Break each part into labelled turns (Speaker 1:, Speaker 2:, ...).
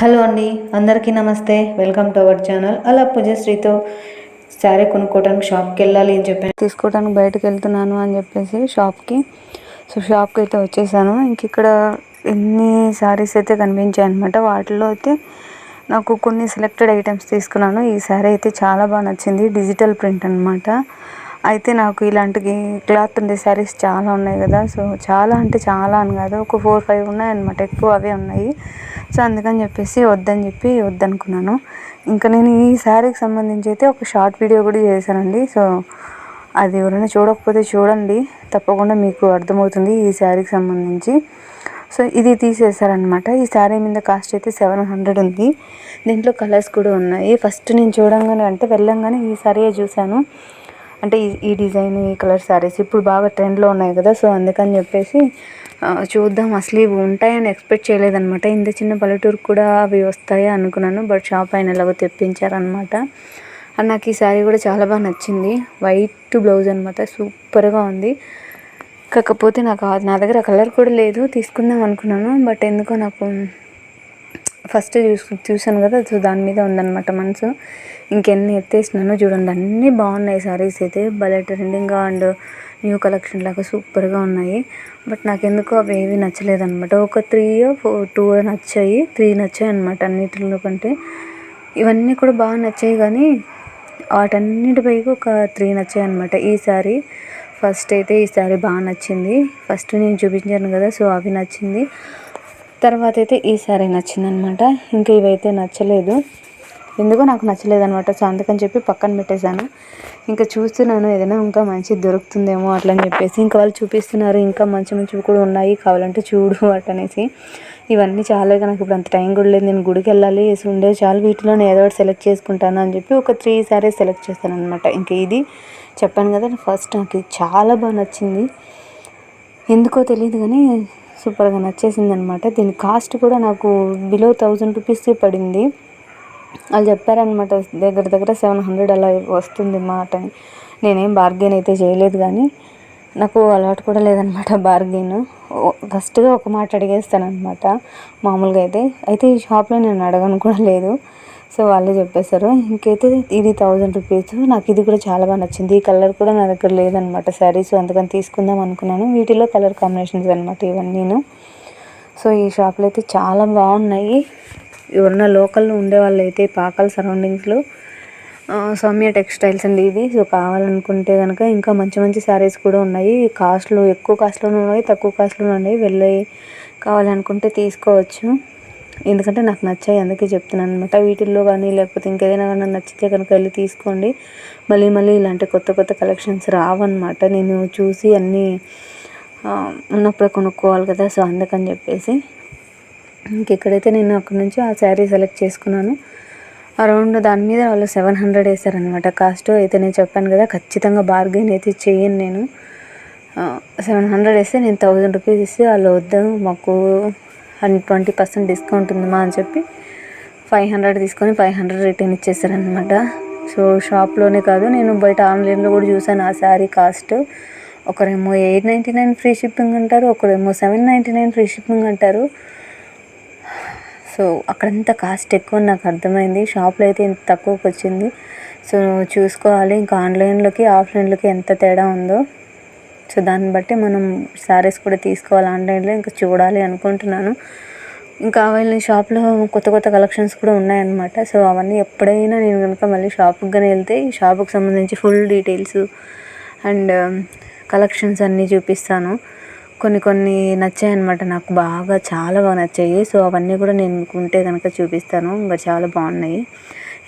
Speaker 1: Hello అండి, అందరికీ నమస్తే. Welcome to our channel. అలా పూజశ్రీతో శారీ కొనుక్కోవడానికి షాప్కి వెళ్ళాలి అని చెప్పి తీసుకోవడానికి బయటకు వెళ్తున్నాను అని చెప్పేసి షాప్కి అయితే వచ్చేసాను. ఇంక ఇక్కడ ఎన్ని శారీస్ అయితే కనిపించాయి అనమాట. వాటిలో అయితే నాకు కొన్ని సెలెక్టెడ్ ఐటమ్స్ తీసుకున్నాను. ఈ శారీ అయితే చాలా బాగా నచ్చింది. డిజిటల్ ప్రింట్ అనమాట. అయితే నాకు ఇలాంటి క్లాత్ ఉండే శారీస్ చాలా ఉన్నాయి కదా. సో చాలా అంటే చాలా అని కాదు, ఒక 4-5 ఉన్నాయన్నమాట. ఎక్కువ అవే ఉన్నాయి. సో అందుకని చెప్పేసి వద్దనుకున్నాను. ఇంకా నేను ఈ శారీకి సంబంధించి అయితే ఒక షార్ట్ వీడియో కూడా చేశానండి. సో అది ఎవరైనా చూడకపోతే చూడండి, తప్పకుండా మీకు అర్థమవుతుంది ఈ శారీకి సంబంధించి. సో ఇది తీసేసారనమాట. ఈ శారీ మీద కాస్ట్ అయితే 700 ఉంది. దీంట్లో కలర్స్ కూడా ఉన్నాయి. ఫస్ట్ నేను చూడంగానే అంటే వెళ్ళంగానే ఈ శారీయే చూశాను. అంటే ఈ డిజైన్, ఈ కలర్ శారీస్ ఇప్పుడు బాగా ట్రెండ్లో ఉన్నాయి కదా. సో అందుకని చెప్పేసి చూద్దాం, అసలు ఇవి ఉంటాయని ఎక్స్పెక్ట్ చేయలేదన్నమాట. ఇంత చిన్న పల్లెటూరు కూడా అవి వస్తాయి అనుకున్నాను. బట్ షాప్ ఆయన ఎలాగో తెప్పించారనమాట. అండ్ నాకు ఈ శారీ కూడా చాలా బాగా నచ్చింది. వైట్ బ్లౌజ్ అనమాట, సూపర్గా ఉంది. కాకపోతే నా దగ్గర కలర్ కూడా లేదు, తీసుకుందాం అనుకున్నాను. బట్ ఎందుకో నాకు ఫస్ట్ చూసాను కదా, సో దాని మీద ఉందన్నమాట మనసు. ఇంకెన్ని ఎత్తేసినానో చూడండి, అన్నీ బాగున్నాయి శారీస్ అయితే. భలే ట్రెండింగ్గా అండ్ న్యూ కలెక్షన్ లాగా సూపర్గా ఉన్నాయి. బట్ నాకు ఎందుకో అవి ఏవి నచ్చలేదన్నమాట. ఒక 2 నచ్చాయి, 3 నచ్చాయి అనమాట. అన్నిటిలో కంటే ఇవన్నీ కూడా బాగా నచ్చాయి, కానీ వాటన్నిటిపై ఒక 3 నచ్చాయి అనమాట. ఈ శారీ ఫస్ట్ అయితే ఈ శారీ బాగా నచ్చింది. ఫస్ట్ నేను చూపించాను కదా, సో అవి నచ్చింది. తర్వాత అయితే ఈ శారీ నచ్చింది అనమాట. ఇంకా ఇవైతే నచ్చలేదు, ఎందుకో నాకు నచ్చలేదనమాట. సో అందుకని చెప్పి పక్కన పెట్టేశాను. ఇంకా చూస్తున్నాను ఏదైనా ఇంకా మంచిది దొరుకుతుందేమో అట్లా అని చెప్పేసి. ఇంకా వాళ్ళు చూపిస్తున్నారు ఇంకా మంచివి కూడా ఉన్నాయి, కావాలంటే చూడు అటనేసి. ఇవన్నీ చాలా, నాకు ఇప్పుడు అంత టైం కూడా లేదు, నేను గుడికి వెళ్ళాలి. ఉండేది చాలా, వీటిలో నేను ఏదో ఒకటి సెలెక్ట్ చేసుకుంటాను అని చెప్పి ఒక 3 శారీస్ సెలెక్ట్ చేస్తాను అనమాట. ఇంకా ఇది చెప్పాను కదా, ఫస్ట్ నాకు చాలా బాగా నచ్చింది. ఎందుకో తెలియదు కానీ సూపర్గా నచ్చేసింది అనమాట. దీని కాస్ట్ కూడా నాకు బిలో 1000 రూపీస్ పడింది. వాళ్ళు చెప్పారనమాట, దగ్గర 700 అలా వస్తుంది మాట. నేనేం బార్గెన్ అయితే చేయలేదు, కానీ నాకు అలవాటు కూడా లేదనమాట బార్గెన్. ఫస్ట్గా ఒక మాట అడిగేస్తానమాట మామూలుగా అయితే ఈ షాప్లో నేను అడగను కూడా లేదు. సో వాళ్ళే చెప్పేశారు. ఇంకైతే ఇది 1000 రూపీస్. నాకు ఇది కూడా చాలా బాగా నచ్చింది. ఈ కలర్ కూడా నా దగ్గర లేదనమాట శారీస్, అందుకని తీసుకుందాం అనుకున్నాను. వీటిలో కలర్ కాంబినేషన్స్ అనమాట ఇవన్నీను. సో ఈ షాప్లో అయితే చాలా బాగున్నాయి. ఎవరన్నా లోకల్లో ఉండే వాళ్ళు అయితే పాకాల సరౌండింగ్స్లో సౌమ్య టెక్స్టైల్స్ అండి ఇది. సో కావాలనుకుంటే కనుక ఇంకా మంచి శారీస్ కూడా ఉన్నాయి. కాస్ట్లో ఎక్కువ కాస్ట్లోనే ఉన్నాయి, తక్కువ కాస్ట్లోనే ఉన్నాయి. వెళ్ళి కావాలనుకుంటే తీసుకోవచ్చు. ఎందుకంటే నాకు నచ్చాయి, అందుకే చెప్తున్నాను అనమాట. వీటిల్లో కానీ లేకపోతే ఇంకేదైనా కానీ నచ్చితే కనుక వెళ్ళి తీసుకోండి. మళ్ళీ ఇలాంటి కొత్త కలెక్షన్స్ రావన్నమాట. నేను చూసి అన్నీ ఉన్నప్పుడే కొనుక్కోవాలి కదా. సో అందుకని చెప్పేసి ఇంకెక్కడైతే నేను అక్కడి నుంచి ఆ శారీ సెలెక్ట్ చేసుకున్నాను. అరౌండ్ దాని మీద వాళ్ళు 700 వేసారనమాట కాస్ట్. అయితే నేను చెప్పాను కదా, ఖచ్చితంగా బార్గెన్ అయితే చేయను నేను. 700 వేస్తే నేను 1000 రూపీస్ ఇస్తే వాళ్ళు వద్దు మాకు 20% డిస్కౌంట్ ఉందమ్మా అని చెప్పి 500 తీసుకొని 500 రిటర్న్ ఇచ్చేసారనమాట. సో షాప్లోనే కాదు, నేను బయట ఆన్లైన్లో కూడా చూసాను ఆ శారీ కాస్ట్. ఒకరేమో 899 ఫ్రీ షిప్పింగ్ అంటారు, ఒకరేమో 799 ఫ్రీ షిప్పింగ్ అంటారు. సో అక్కడంతా కాస్ట్ ఎక్కువ నాకు అర్థమైంది. షాప్లో అయితే ఇంత తక్కువకి వచ్చింది. సో చూసుకోవాలి ఇంకా ఆన్లైన్లోకి ఆఫ్లైన్లోకి ఎంత తేడా ఉందో. సో దాన్ని బట్టి మనం శారీస్ కూడా తీసుకోవాలి ఆన్లైన్లో. ఇంకా చూడాలి అనుకుంటున్నాను. ఇంకా అవన్నీ షాప్లో కొత్త కలెక్షన్స్ కూడా ఉన్నాయన్నమాట. సో అవన్నీ ఎప్పుడైనా నేను కనుక మళ్ళీ షాప్కి కానీ వెళ్తే ఈ షాప్కి సంబంధించి ఫుల్ డీటెయిల్స్ అండ్ కలెక్షన్స్ అన్నీ చూపిస్తాను. కొన్ని నచ్చాయన్నమాట, నాకు చాలా బాగా నచ్చాయి. సో అవన్నీ కూడా నేను ఉంటే కనుక చూపిస్తాను. ఇంకా చాలా బాగున్నాయి.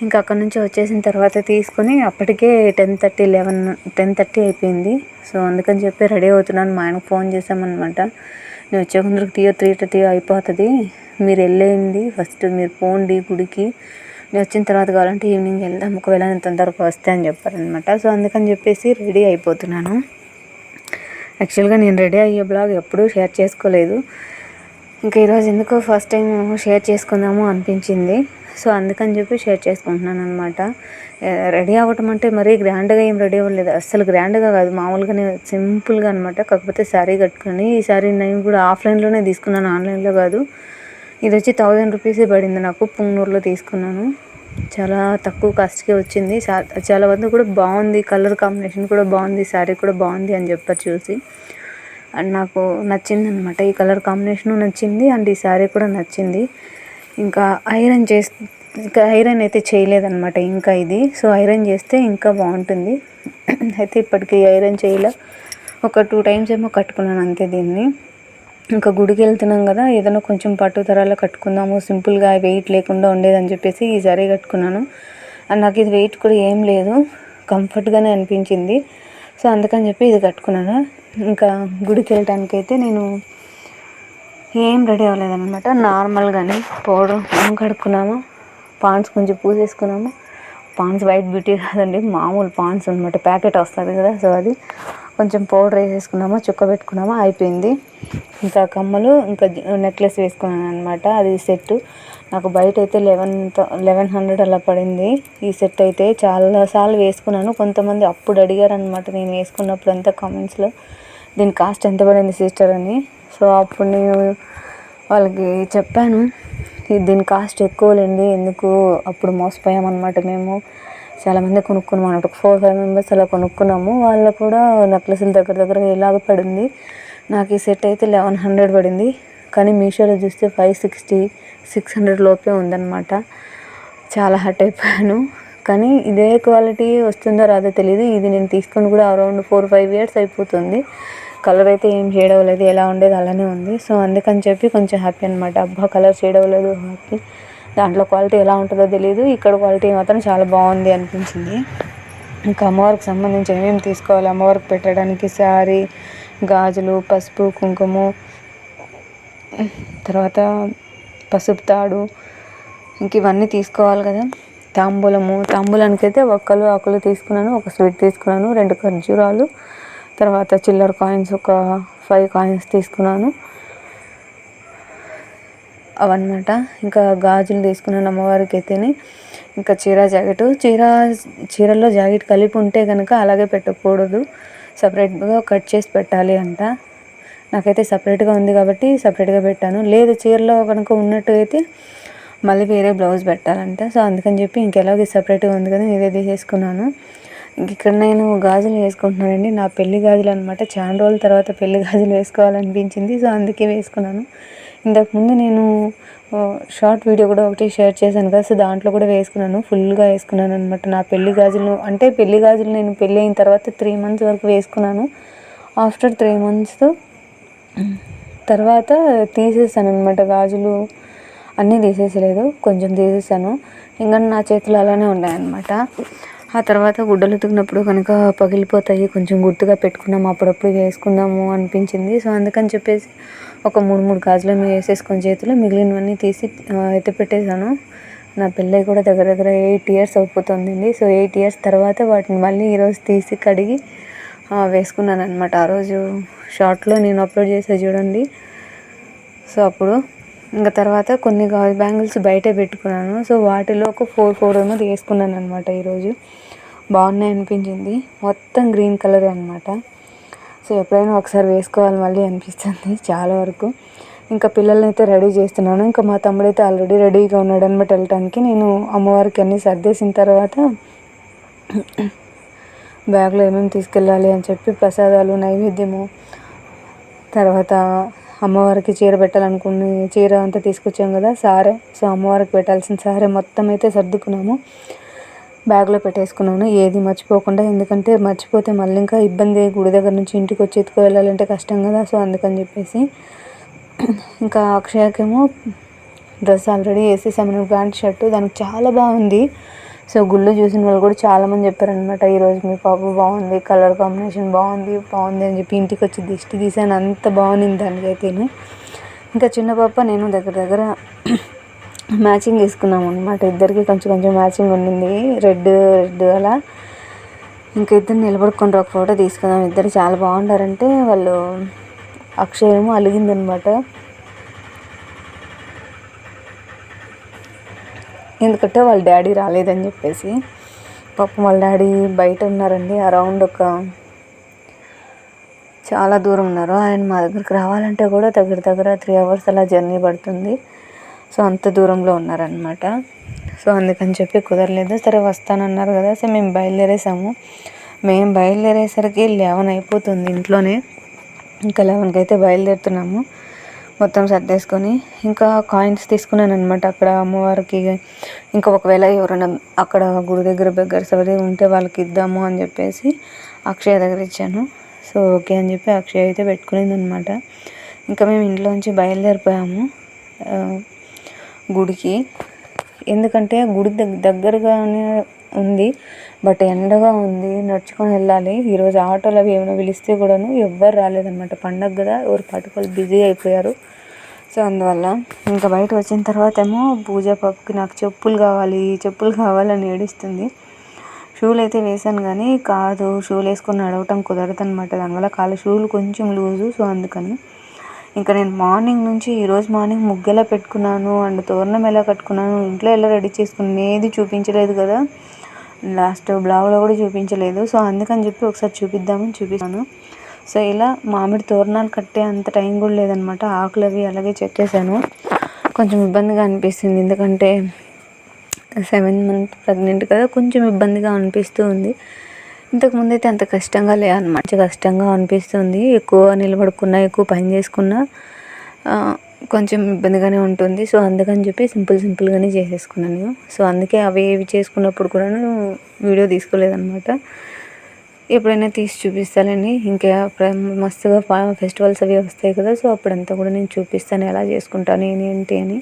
Speaker 1: ఇంకా అక్కడ నుంచి వచ్చేసిన తర్వాత తీసుకొని అప్పటికే 10:30 అయిపోయింది. సో అందుకని చెప్పి రెడీ అవుతున్నాను. మా ఆయనకు ఫోన్ చేశామన్నమాట, నేను వచ్చే కొందరికి 3:30 అయిపోతుంది, మీరు వెళ్ళేయండి, ఫస్ట్ మీరు పోండి గుడికి, నేను వచ్చిన తర్వాత కావాలంటే ఈవినింగ్ వెళ్దాం, ఒకవేళ నేను తొందరగా వస్తే అని చెప్పారనమాట. సో అందుకని చెప్పేసి రెడీ అయిపోతున్నాను. యాక్చువల్గా నేను రెడీ అయ్యే బ్లాగ్ ఎప్పుడూ షేర్ చేసుకోలేదు. ఇంకా ఈరోజు ఎందుకో ఫస్ట్ టైం షేర్ చేసుకుందాము అనిపించింది. సో అందుకని చెప్పి షేర్ చేసుకుంటున్నాను అనమాట. రెడీ అవ్వటం అంటే మరీ గ్రాండ్గా ఏం రెడీ అవ్వలేదు, అస్సలు గ్రాండ్గా కాదు, మామూలుగానే సింపుల్గా అనమాట. కాకపోతే శారీ కట్టుకొని, ఈ శారీ నేను కూడా ఆఫ్లైన్లోనే తీసుకున్నాను, ఆన్లైన్లో కాదు. ఇది వచ్చి 1000 రూపీసే పడింది నాకు. పుంగనూరులో తీసుకున్నాను. చాలా తక్కువ కాస్ట్కే వచ్చింది. చాలా మంది కూడా బాగుంది, కలర్ కాంబినేషన్ కూడా బాగుంది, శారీ కూడా బాగుంది అని చెప్పారు చూసి. అండ్ నాకు నచ్చింది అనమాట. ఈ కలర్ కాంబినేషను నచ్చింది అండ్ ఈ శారీ కూడా నచ్చింది. ఇంకా ఐరన్ అయితే చేయలేదన్నమాట ఇంకా ఇది. సో ఐరన్ చేస్తే ఇంకా బాగుంటుంది. అయితే ఇప్పటికీ ఐరన్ చేయలే. ఒక 2 టైమ్స్ ఏమో కట్టుకున్నాను అంతే దీన్ని. ఇంకా గుడికి వెళ్తున్నాం కదా, ఏదైనా కొంచెం పట్టు తరాల్లో కట్టుకుందాము, సింపుల్గా వెయిట్ లేకుండా ఉండేదని చెప్పేసి ఈ సారీ కట్టుకున్నాను. అండ్ నాకు ఇది వెయిట్ కూడా ఏం లేదు, కంఫర్ట్గానే అనిపించింది. సో అందుకని చెప్పి ఇది కట్టుకున్నాను. ఇంకా గుడికి వెళ్ళటానికి అయితే నేను ఏం రెడీ అవ్వలేదన్నమాట. నార్మల్గానే పౌడర్ కడుక్కున్నాము, పాండ్స్ కొంచెం పూసేసుకున్నాము. పాండ్స్ వైట్ బ్యూటీ కాదండి, మామూలు పాండ్స్ అనమాట, ప్యాకెట్ వస్తుంది కదా. సో అది కొంచెం పౌడర్ వేసేసుకున్నామా, చుక్క పెట్టుకున్నామా, అయిపోయింది. ఇంకా కమ్మలు, ఇంకా నెక్లెస్ వేసుకున్నాను అనమాట. అది సెట్ నాకు బయట అయితే 1100 అలా పడింది. ఈ సెట్ అయితే చాలాసార్లు వేసుకున్నాను. కొంతమంది అప్పుడు అడిగారు అనమాట నేను వేసుకున్నప్పుడు అంతా కామెంట్స్లో, దీని కాస్ట్ ఎంత పడింది సిస్టర్ అని. సో అప్పుడు నేను వాళ్ళకి చెప్పాను, దీని కాస్ట్ ఎక్కువలేండి, ఎందుకు అప్పుడు మోసపోయామన్నమాట మేము. చాలామంది కొనుక్కున్నాం అన్నమాట, ఒక 4-5 మెంబర్స్ అలా కొనుక్కున్నాము. వాళ్ళు కూడా నెక్లెస్లు దగ్గర ఇలాగ పడింది. నాకు ఈ సెట్ అయితే 1100 పడింది. కానీ మీషోలో చూస్తే 560-600 లోపే ఉందన్నమాట. చాలా హర్ట్ అయిపోయాను. కానీ ఇదే క్వాలిటీ వస్తుందో రాదో తెలియదు. ఇది నేను తీసుకొని కూడా అరౌండ్ 4-5 ఇయర్స్ అయిపోతుంది. కలర్ అయితే ఏం షేడ్ అవ్వలేదు, ఎలా ఉండేది అలానే ఉంది. సో అందుకని చెప్పి కొంచెం హ్యాపీ అనమాట. అబ్బా కలర్ షేడ్ అవ్వలేదు, హ్యాపీ. దాంట్లో క్వాలిటీ ఎలా ఉంటుందో తెలియదు, ఇక్కడ క్వాలిటీ మాత్రం చాలా బాగుంది అనిపించింది. ఇంకా అమ్మవారికి సంబంధించి ఏమేమి తీసుకోవాలి, అమ్మవారికి పెట్టడానికి శారీ, గాజులు, పసుపు కుంకుమ, తర్వాత పసుపు తాడు, ఇంక ఇవన్నీ తీసుకోవాలి కదా. తాంబూలానికి అయితే ఒక్కలు ఆకులు తీసుకున్నాను, ఒక స్వీట్ తీసుకున్నాను, 2 ఖర్జూరాలు, తర్వాత చిల్లర కాయిన్స్ ఒక 5 కాయిన్స్ తీసుకున్నాను అవన్నమాట. ఇంకా గాజులు తీసుకున్నాను అమ్మవారికి అయితేనే. ఇంకా చీరల్లో జాకెట్ కలిపి ఉంటే కనుక అలాగే పెట్టకూడదు, సపరేట్గా కట్ చేసి పెట్టాలి అంట. నాకైతే సపరేట్గా ఉంది కాబట్టి సపరేట్గా పెట్టాను. లేదు చీరలో కనుక ఉన్నట్టు అయితే మళ్ళీ వేరే బ్లౌజ్ పెట్టాలంట. సో అందుకని చెప్పి ఇంకెలాగే సపరేట్గా ఉంది కదా, ఇదే తీసేసుకున్నాను. ఇక్కడ నేను గాజులు వేసుకుంటున్నానండి, నా పెళ్లి గాజులు అనమాట. చాలా రోజుల తర్వాత పెళ్లి గాజులు వేసుకోవాలనిపించింది. సో అందుకే వేసుకున్నాను. ఇంతకుముందు నేను షార్ట్ వీడియో కూడా ఒకటి షేర్ చేశాను కదా, సో దాంట్లో కూడా వేసుకున్నాను, ఫుల్గా వేసుకున్నాను అనమాట నా పెళ్లి గాజులు. అంటే పెళ్లి గాజులు నేను పెళ్ళి అయిన తర్వాత 3 months వరకు వేసుకున్నాను. ఆఫ్టర్ 3 months తర్వాత తీసేసాను అనమాట. గాజులు అన్నీ తీసేసలేదు, కొంచెం తీసేసాను. ఇంకా నా చేతులు అలానే ఉన్నాయన్నమాట. ఆ తర్వాత గుడ్డలు ఉతికినప్పుడు కనుక పగిలిపోతాయి, కొంచెం గుర్తుగా పెట్టుకున్నాము, అప్పుడప్పుడు వేసుకుందాము అనిపించింది. సో అందుకని చెప్పేసి ఒక 3 గాజులు వేసేసుకొని చేతులు, మిగిలినవన్నీ తీసి ఎత్తి పెట్టేశాను. నా పెళ్ళి కూడా దగ్గర 8 years అయిపోతుందండి. సో 8 years తర్వాత వాటిని మళ్ళీ ఈరోజు తీసి కడిగి వేసుకున్నాను అనమాట. ఆ రోజు షార్ట్లో నేను అప్లోడ్ చేసే చూడండి. సో అప్పుడు ఇంకా తర్వాత కొన్ని గాజు బ్యాంగిల్స్ బయటే పెట్టుకున్నాను. సో వాటిలో ఒక 4 ఏమో వేసుకున్నాను అనమాట. ఈరోజు బాగున్నాయి అనిపించింది, మొత్తం గ్రీన్ కలర్ అనమాట. సో ఎప్పుడైనా ఒకసారి వేసుకోవాలి మళ్ళీ అనిపిస్తుంది చాలా వరకు. ఇంకా పిల్లల్ని అయితే రెడీ చేస్తున్నాను. ఇంకా మా తమ్ముడైతే ఆల్రెడీ రెడీగా ఉన్నాడు అనమాట వెళ్ళటానికి. నేను అమ్మవారికి అన్నీ సర్దేసిన తర్వాత బ్యాగ్లో ఏమేమి తీసుకెళ్ళాలి అని చెప్పి ప్రసాదాలు, నైవేద్యము, తర్వాత అమ్మవారికి చీర పెట్టాలనుకుని చీర అంతా తీసుకొచ్చాం కదా, సారే. సో అమ్మవారికి పెట్టాల్సిన సారే మొత్తం అయితే సర్దుకున్నాము, బ్యాగ్లో పెట్టేసుకున్నాను ఏది మర్చిపోకుండా. ఎందుకంటే మర్చిపోతే మళ్ళీ ఇంకా ఇబ్బంది, గుడి దగ్గర నుంచి ఇంటికి వచ్చి ఎత్తుకు వెళ్ళాలంటే కష్టం కదా. సో అందుకని చెప్పేసి ఇంకా అక్షయకేమో డ్రెస్ ఆల్రెడీ వేసేసాము, ప్యాంట్ షర్టు, దానికి చాలా బాగుంది. సో గుళ్ళు చూసిన వాళ్ళు కూడా చాలామంది చెప్పారనమాట, ఈరోజు మీ పాప బాగుంది, కలర్ కాంబినేషన్ బాగుంది అని చెప్పి. ఇంటికి వచ్చి దిష్టి తీసాను, అంత బాగుంది దానికైతేనే. ఇంకా చిన్న పాప నేను దగ్గర మ్యాచింగ్ వేసుకున్నాము అనమాట. ఇద్దరికి కొంచెం మ్యాచింగ్ ఉండింది, రెడ్ అలా. ఇంకా ఇద్దరు నిలబడుకుంటారు, ఒక ఫోటో తీసుకున్నాం. ఇద్దరు చాలా బాగుంటారంటే వాళ్ళు. అక్షయ్ ఏమో అలిగిందనమాట, ఎందుకంటే వాళ్ళ డాడీ రాలేదని చెప్పేసి. పాపం వాళ్ళ డాడీ బయట ఉన్నారండి, అరౌండ్ ఒక చాలా దూరం ఉన్నారు. ఆయన మా దగ్గరికి రావాలంటే కూడా దగ్గర 3 hours అలా జర్నీ పడుతుంది. సో అంత దూరంలో ఉన్నారనమాట. సో అందుకని చెప్పి కుదరలేదు. సరే వస్తానన్నారు కదా, సో మేము బయలుదేరేసాము. మేము బయలుదేరేసరికి 11 అయిపోతుంది ఇంట్లోనే. ఇంకా 11కి అయితే బయలుదేరుతున్నాము. మొత్తం సర్దేసుకొని ఇంకా కాయిన్స్ తీసుకున్నాను అనమాట అక్కడ అమ్మవారికి. ఇంకా ఒకవేళ ఎవరైనా అక్కడ గుడి దగ్గర బెగ్గర్స్ ఎవరి ఉంటే వాళ్ళకి ఇద్దాము అని చెప్పేసి అక్షయ దగ్గర ఇచ్చాను. సో ఓకే అని చెప్పి అక్షయ అయితే పెట్టుకునేది అనమాట. ఇంకా మేము ఇంట్లోంచి బయలుదేరిపోయాము గుడికి. ఎందుకంటే గుడి దగ్గరగానే ఉంది, బట్ ఎండగా ఉంది, నడుచుకొని వెళ్ళాలి. ఈరోజు ఆటోలు అవి ఏమైనా పిలిస్తే కూడాను ఎవ్వరు రాలేదన్నమాట. పండగ కదా, ఎవరు పట్టుకొని బిజీ అయిపోయారు. సో అందువల్ల ఇంకా బయట వచ్చిన తర్వాత ఏమో పూజ పప్పుకి నాకు చెప్పులు కావాలని ఏడుస్తుంది. షూలు అయితే వేసాను కానీ కాదు, షూలు వేసుకొని నడవటం కుదరదు అనమాట. దానివల్ల షూలు కొంచెం లూజు. సో అందుకని ఇంకా నేను మార్నింగ్ నుంచి ఈరోజు మార్నింగ్ ముగ్గెలా పెట్టుకున్నాను అండ్ తోరణం ఎలా కట్టుకున్నాను, ఇంట్లో ఎలా రెడీ చేసుకునేది చూపించలేదు కదా, లాస్ట్ బ్లాగ్లో కూడా చూపించలేదు. సో అందుకని చెప్పి ఒకసారి చూపిద్దామని చూపిస్తాను. సో ఇలా మామిడి తోరణాలు కట్టే అంత టైం కూడా లేదనమాట. ఆకులు అవి అలాగే చెక్కేసాను. కొంచెం ఇబ్బందిగా అనిపిస్తుంది, ఎందుకంటే 7 months ప్రెగ్నెంట్ కదా, కొంచెం ఇబ్బందిగా అనిపిస్తూ ఉంది. ఇంతకుముందు అయితే అంత కష్టంగా లేదన్నమాట, కష్టంగా అనిపిస్తుంది. ఎక్కువ నిలబడుకున్నా, ఎక్కువ పని చేసుకున్నా కొంచెం ఇబ్బందిగానే ఉంటుంది. సో అందుకని చెప్పి సింపుల్గానే చేసేసుకున్నాను. సో అందుకే అవి చేసుకున్నప్పుడు కూడా వీడియో తీసుకోలేదన్నమాట. ఎప్పుడైనా తీసి చూపిస్తానండి. ఇంకా మస్తుగా ఫెస్టివల్స్ అవి వస్తాయి కదా, సో అప్పుడంతా కూడా నేను చూపిస్తాను ఎలా చేసుకుంటాను ఏంటి అని.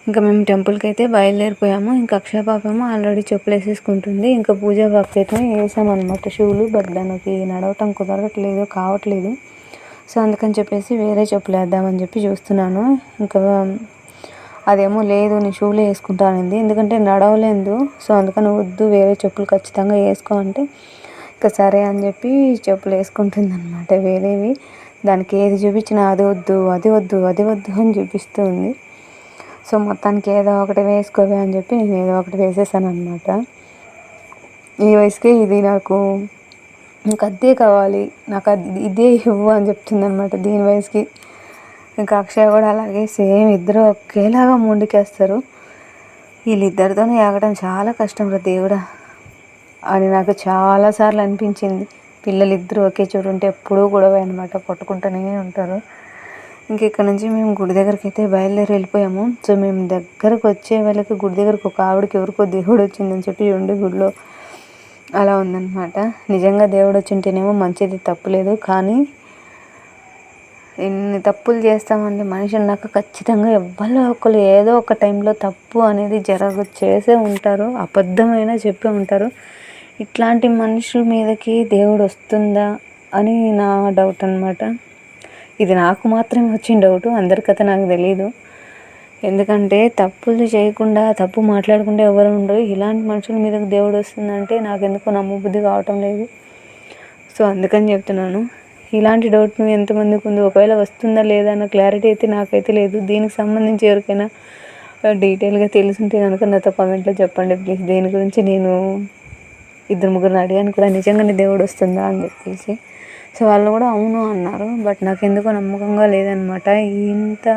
Speaker 1: ఇంకా మేము టెంపుల్కి అయితే బయలుదేరిపోయాము. ఇంకా అక్షయ పాపేమో ఆల్రెడీ చెప్పులు వేసేసుకుంటుంది. ఇంకా పూజా పాప అయితే వేసామన్నమాట షూలు, బట్ దానికి నడవటం కావట్లేదు. సో అందుకని చెప్పేసి వేరే చెప్పులు వేద్దామని చెప్పి చూస్తున్నాను. ఇంకా అదేమో లేదు, నేను షూలే వేసుకుంటానంది, ఎందుకంటే నడవలేదు. సో అందుకని వద్దు, వేరే చెప్పులు ఖచ్చితంగా వేసుకో అంటే ఇంకా సరే అని చెప్పి చెప్పులు వేసుకుంటుంది అనమాట వేరేవి. దానికి ఏది చూపించినా అది వద్దు అని చూపిస్తూ ఉంది. సో మొత్తానికి ఏదో ఒకటి వేసుకోవే అని చెప్పి నేను ఏదో ఒకటి వేసేసాను అనమాట. ఈ వయసుకే ఇది నాకు అదే కావాలి, నాకు ఇదే ఇవ్వు అని చెప్తుంది అనమాట దీని వయసుకి. ఇంకా అక్షయ కూడా అలాగే సేమ్, ఇద్దరు ఒకేలాగా ముందుకేస్తారు. వీళ్ళిద్దరితోనే ఆగడం చాలా కష్టం రా దేవుడా అని నాకు చాలాసార్లు అనిపించింది. పిల్లలిద్దరూ ఒకే చోటు ఉంటే ఎప్పుడూ గొడవ అనమాట, కొట్టుకుంటూనే ఉంటారు. ఇంక ఇక్కడ నుంచి మేము గుడి దగ్గరికి అయితే వెళ్ళిపోయాము. సో మేము దగ్గరకు వచ్చే వాళ్ళకి గుడి దగ్గరకు ఒక ఆవిడకి ఎవరికో దేవుడు వచ్చిందని చెప్పి గుడిలో అలా ఉందన్నమాట. నిజంగా దేవుడు వచ్చింటేనేమో మంచిది, తప్పులేదు. కానీ ఎన్ని తప్పులు చేస్తామండి మనిషి అన్నాక, ఖచ్చితంగా ఎవ్వరో ఒకరు ఏదో ఒక టైంలో తప్పు అనేది చేసే ఉంటారు, అబద్ధమైనా చెప్పే ఉంటారు. ఇట్లాంటి మనుషుల మీదకి దేవుడు వస్తుందా అని నా డౌట్ అనమాట. ఇది నాకు మాత్రమే వచ్చిన డౌటు, అందరికైతే నాకు తెలీదు. ఎందుకంటే తప్పులు చేయకుండా, తప్పు మాట్లాడకుండా ఎవరు ఉండరు. ఇలాంటి మనుషుల మీదకి దేవుడు వస్తుందంటే నాకెందుకో నమ్మబుద్ధి కావటం లేదు. సో అందుకని చెప్తున్నాను. ఇలాంటి డౌట్ ఎంతమందికి ఉంది, ఒకవేళ వస్తుందా లేదా అన్న క్లారిటీ అయితే నాకైతే లేదు. దీనికి సంబంధించి ఎవరికైనా డీటెయిల్గా తెలుసుంటే కనుక నాతో కామెంట్లో చెప్పండి ప్లీజ్. దీని గురించి నేను 2-3 అడిగాను కూడా, నిజంగానే దేవుడు వస్తుందా అని చెప్పేసి. సో వాళ్ళు కూడా అవును అన్నారు, బట్ నాకు ఎందుకో నమ్మకంగా లేదనమాట. ఇంత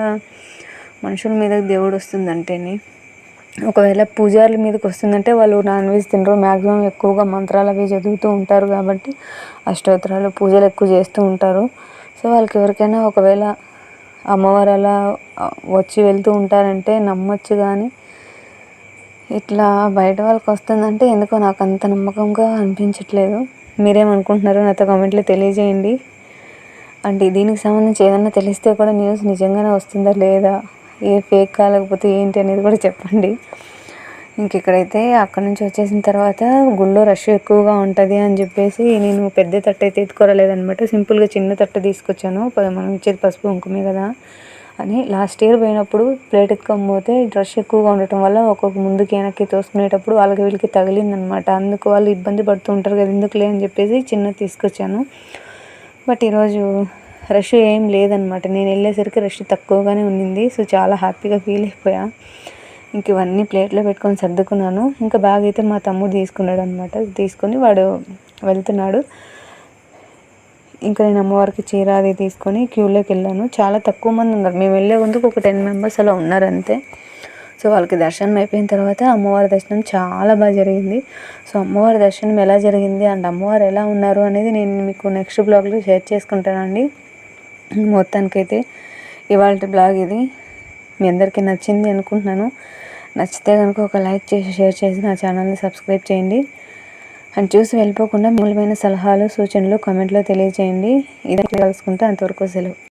Speaker 1: మనుషుల మీద దేవుడు వస్తుందంటేనే, ఒకవేళ పూజారుల మీదకి వస్తుందంటే వాళ్ళు నాన్ వెజ్ తినరు, మ్యాక్సిమం ఎక్కువగా మంత్రాలు అవి చదువుతూ ఉంటారు కాబట్టి అష్టోత్తరాలు పూజలు ఎక్కువ చేస్తూ ఉంటారు. సో వాళ్ళకి ఎవరికైనా ఒకవేళ అమ్మవారు అలా వచ్చి వెళ్తూ ఉంటారంటే నమ్మొచ్చు. కానీ ఇట్లా బయట వాళ్ళకి వస్తుందంటే ఎందుకో నాకు అంత నమ్మకంగా అనిపించట్లేదు. మీరేమనుకుంటున్నారో నాతో కామెంట్లో తెలియజేయండి. అంటే దీనికి సంబంధించి ఏదైనా తెలిస్తే కూడా న్యూస్ నిజంగానే వస్తుందా లేదా, ఏ ఫేక్ కాలేకపోతే ఏంటి అనేది కూడా చెప్పండి. ఇంక ఇక్కడైతే అక్కడ నుంచి వచ్చేసిన తర్వాత గుళ్ళో రష్ ఎక్కువగా ఉంటుంది అని చెప్పేసి నేను పెద్ద తట్టు అయితే ఎత్తుకోరలేదనమాట. సింపుల్గా చిన్న తట్టు తీసుకొచ్చాను. మనం ఇచ్చేది పసుపు కుంకుమే కదా అని. లాస్ట్ ఇయర్ పోయినప్పుడు ప్లేట్ ఎత్తుకోకపోతే రష్ ఎక్కువగా ఉండటం వల్ల ఒక్కొక్క ముందుకి వెనక్కి తోసుకునేటప్పుడు వాళ్ళకి వీళ్ళకి తగిలిందనమాట. అందుకు వాళ్ళు ఇబ్బంది పడుతూ ఉంటారు కదా, ఎందుకులే అని చెప్పేసి చిన్నది తీసుకొచ్చాను. బట్ ఈరోజు రష్ ఏం లేదనమాట. నేను వెళ్ళేసరికి రష్ తక్కువగానే ఉన్నింది. సో చాలా హ్యాపీగా ఫీల్ అయిపోయా. ఇంక ఇవన్నీ ప్లేట్లో పెట్టుకొని సర్దుకున్నాను. ఇంకా బ్యాగ్ అయితే మా తమ్ముడు తీసుకున్నాడు అనమాట. తీసుకొని వాడు వెళ్తున్నాడు. ఇంకా నేను అమ్మవారికి చీర అది తీసుకొని క్యూలోకి వెళ్ళాను. చాలా తక్కువ మంది ఉన్నారు, మేము వెళ్ళే ముందుకు ఒక 10 మెంబర్స్ అలా ఉన్నారు అంతే. సో వాళ్ళకి దర్శనం అయిపోయిన తర్వాత అమ్మవారి దర్శనం చాలా బాగా జరిగింది. సో అమ్మవారి దర్శనం ఎలా జరిగింది అండ్ అమ్మవారు ఎలా ఉన్నారు అనేది నేను మీకు నెక్స్ట్ బ్లాగ్లో షేర్ చేసుకుంటానండి. మొత్తానికైతే ఇవాళ బ్లాగ్ ఇది మీ అందరికీ నచ్చింది అనుకుంటున్నాను. నచ్చితే కనుక ఒక లైక్ చేసి షేర్ చేసి నా ఛానల్ని సబ్స్క్రైబ్ చేయండి. అండ్ చూసి వెళ్ళిపోకుండా మూలమైన సలహాలు సూచనలు కామెంట్లో తెలియజేయండి. ఇది కలుసుకుంటే అంతవరకు సెలవు.